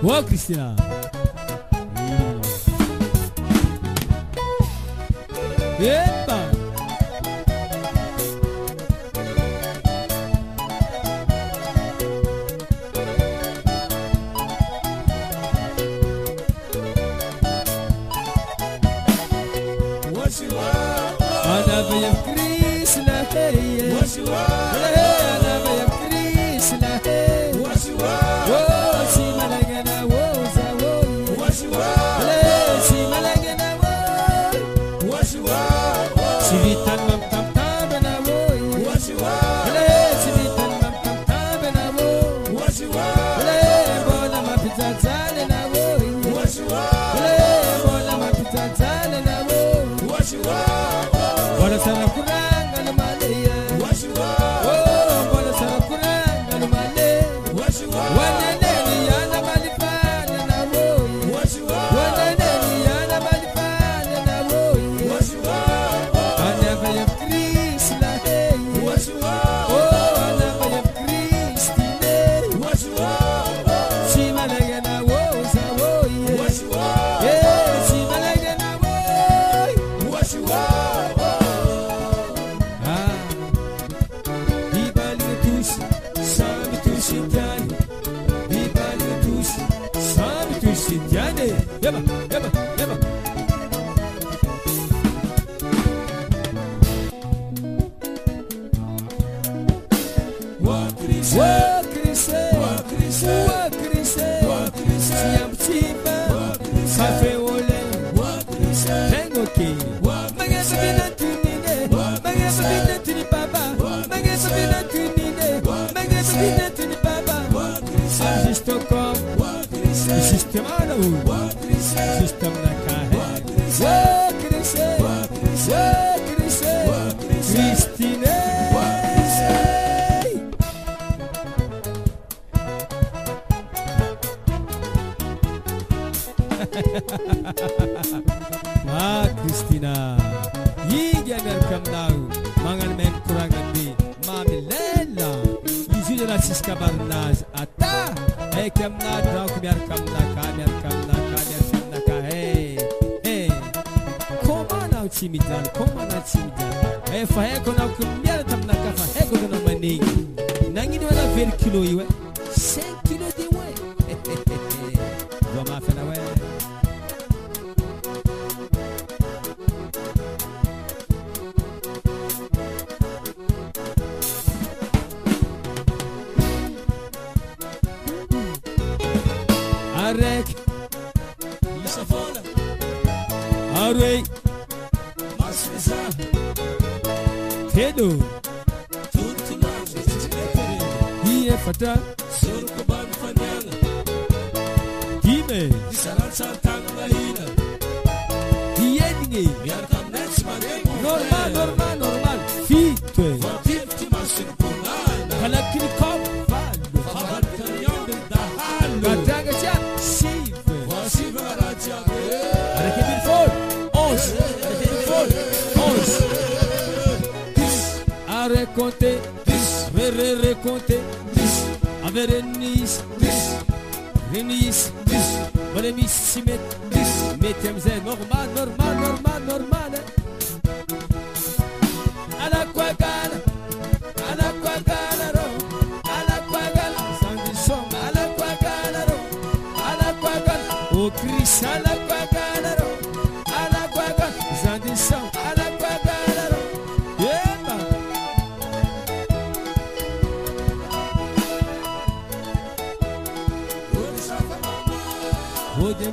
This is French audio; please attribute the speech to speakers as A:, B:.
A: Wow, Christina. Epa. Anavaya Krishna, hey, Anavaya Krishna, hey, oh, Simalagana, oh, Zawo, Simalagana, oh, Sivitan Mam Tam Tabana, oh, Sivitan Mam Tam Tabana, oh, Bola Mapita Zalena, oh, Bola Mapita Zalena, oh, Bola Sarakuranga no Malaya, oh, Bola Sarakuranga no Malaya, Wanani Yana Malipana na Woy, Wanani Yana Malipana na Woy, Anavaya Krishna, hey, oh, Anavaya Krishna, Simalagana Woza Woy, yeah, Simalagana Woy. Yaba, yaba, yaba. Siam Chiba, Cafe Ole, Tango King, Magasabina Tunine, Magasabina Tuni Papa, Magasabina Tunine, Magasabina Tuni Papa, System, Systemano, System Nakahe, Christine. Christina, Yiganer Kamnau, Mangan Men Kurangandi, Mami Lela, Izuna Siska Barnaz, Ata, Kamna, Drakmiar Kamna, Kamna, Kamna, Kamna, hey, Koma now Chimidan, Koma now Chimidan, if I echo now Kumia Tamnaka, Echo no Mani, Nangin was a very kilo, you were 10 kilo the way. Roma Fenaway. Arek Isafola Arway Masfiza Tedo Tuntumas Hiye Fata Surkuban Fanyana Hime Salat Santana Hina Hiye Yarkam Netsman Normal Fitwe 50 Masin Punana Halakini Kop Fad Kanyon Dahal Gataga Chat Sive Wasiva Raja Arekebin Ford Os Arekonte Reconte Averenis Renis Valemissimet Metemze normal Ala Quagala Sandy Song Ala Quagala O Chris Ala Quagala Sandy Song Ala Quagala Would you